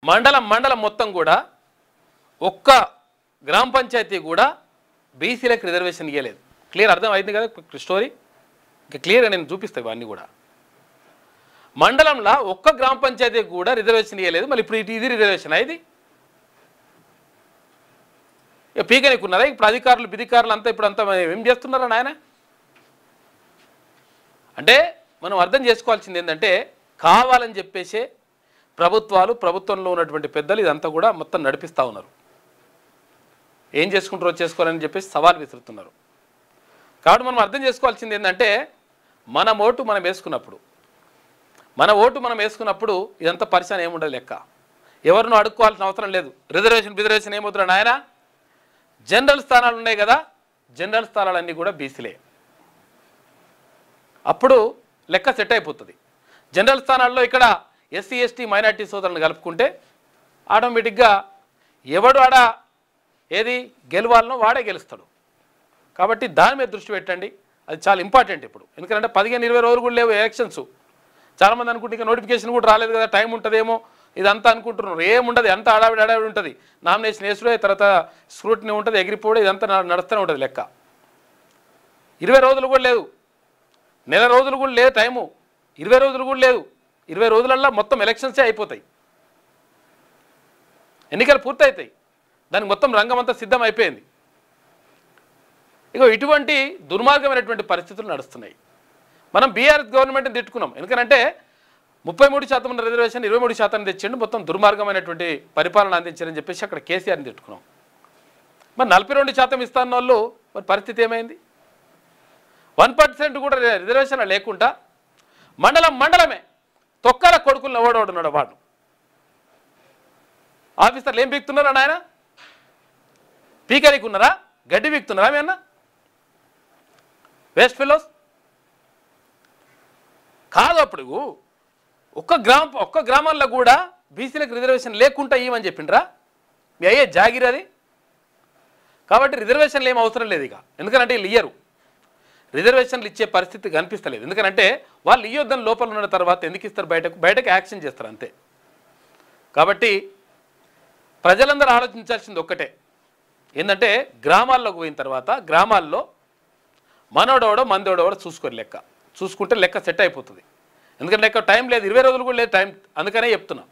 మండలం మొత్తం కూడా ఒక్క గ్రామ పంచాయతీ కూడా బీసీలకు రిజర్వేషన్ ఇవ్వలేదు. క్లియర్ అర్థం అయింది కదా స్టోరీ? ఇంకా క్లియర్గా నేను చూపిస్తాను ఇవన్నీ కూడా. మండలంలో ఒక్క గ్రామ పంచాయతీకి కూడా రిజర్వేషన్ ఇవ్వలేదు. మళ్ళీ ఇప్పుడు ఇది రిజర్వేషన్ ఇది పీకనికున్నదా? ఇప్పుడు అధికారులు అంతా ఇప్పుడు అంతా ఏం చేస్తున్నారా నాయన? అంటే మనం అర్థం చేసుకోవాల్సింది ఏంటంటే కావాలని చెప్పేసే ప్రభుత్వంలో ఉన్నటువంటి పెద్దలు ఇదంతా కూడా మొత్తం నడిపిస్తూ ఉన్నారు. ఏం చేసుకుంటారో చేసుకోవాలని చెప్పేసి సవాల్ విసురుతున్నారు. కాబట్టి మనం అర్థం చేసుకోవాల్సింది ఏంటంటే మన ఓటు మనం వేసుకున్నప్పుడు ఇదంతా పరిశాన్ ఏముండదు లెక్క. ఎవరినో అడుక్కోవాల్సిన అవసరం లేదు. రిజర్వేషన్ ఏమవుతున్నా నాయన? జనరల్ స్థానాలు ఉన్నాయి కదా, జనరల్ స్థానాలన్నీ కూడా బీసీలే. అప్పుడు లెక్క సెట్ అయిపోతుంది. జనరల్ స్థానాల్లో ఇక్కడ ఎస్సీ ఎస్టీ మైనార్టీ సోదరులను కలుపుకుంటే ఆటోమేటిక్గా ఎవడు ఏది గెలవాలనో వాడే గెలుస్తాడు. కాబట్టి దాని మీద దృష్టి పెట్టండి. అది చాలా ఇంపార్టెంట్ ఇప్పుడు. ఎందుకంటే 15-20 రోజులు కూడా లేవు ఎలక్షన్స్. చాలామంది అనుకుంటే ఇంకా నోటిఫికేషన్ కూడా రాలేదు కదా, టైం ఉంటుందేమో ఇదంతా అనుకుంటున్నారు. ఏముండదు, అంతా అడావిడి ఉంటుంది. నామినేషన్ వేసుడే, తర్వాత స్క్రూటినీ ఉంటుంది, ఎగిరిపోవడం, ఇదంతా నడుస్తూనే ఉంటుంది లెక్క. 20 రోజులు కూడా లేదు, నెల రోజులు కూడా లేదు టైము, 20 రోజులు కూడా లేదు. 20 రోజులల్లో మొత్తం ఎలక్షన్సే అయిపోతాయి, ఎన్నికలు పూర్తవుతాయి. దానికి మొత్తం రంగం అంతా సిద్ధం అయిపోయింది. ఇగో ఇటువంటి దుర్మార్గమైనటువంటి పరిస్థితులు నడుస్తున్నాయి. మనం బీఆర్ఎస్ గవర్నమెంట్ని తిట్టుకున్నాం. ఎందుకంటే 33% ఉన్న రిజర్వేషన్ 23% తెచ్చిండు, మొత్తం దుర్మార్గమైనటువంటి పరిపాలన అందించారని చెప్పేసి అక్కడ కేసీఆర్ని తిట్టుకున్నాం. మరి 42% ఇస్తాన్న వాళ్ళు మరి పరిస్థితి ఏమైంది? 1% కూడా రిజర్వేషన్ లేకుండా మండలమే తొక్కల కొడుకులను ఓడోడున్నాడు వాడు. ఆఫీసర్లు ఏం పీకుతున్నారా నాయన? పీకరికి ఉన్నారా? గడ్డి పీకుతున్నారా ఏమన్నా? వేస్ట్ ఫెలోస్ కాదు. అప్పుడు ఒక్క గ్రామాల్లో కూడా బీసీలకు రిజర్వేషన్ లేకుండా ఇవ్వమని చెప్పిండ్రా? మీ అయ్యే జాగిర్ అది. కాబట్టి రిజర్వేషన్లు ఏం అవసరం లేదు ఇక. ఎందుకంటే వీళ్ళు ఇయ్యరు, రిజర్వేషన్లు ఇచ్చే పరిస్థితి కనిపిస్తలేదు. ఎందుకంటే వాళ్ళు ఇయ్యొద్దని లోపల ఉన్న తర్వాత ఎందుకు ఇస్తారు? బయటకు యాక్షన్ చేస్తారు అంతే. కాబట్టి ప్రజలందరూ ఆలోచించాల్సింది ఒక్కటే, ఏంటంటే గ్రామాల్లోకి పోయిన తర్వాత గ్రామాల్లో మనోడోడో మందోడోడో చూసుకుంటే లెక్క సెట్ అయిపోతుంది. ఎందుకంటే లెక్క టైం లేదు, 20 రోజులు కూడా లేదు టైం. అందుకనే చెప్తున్నా.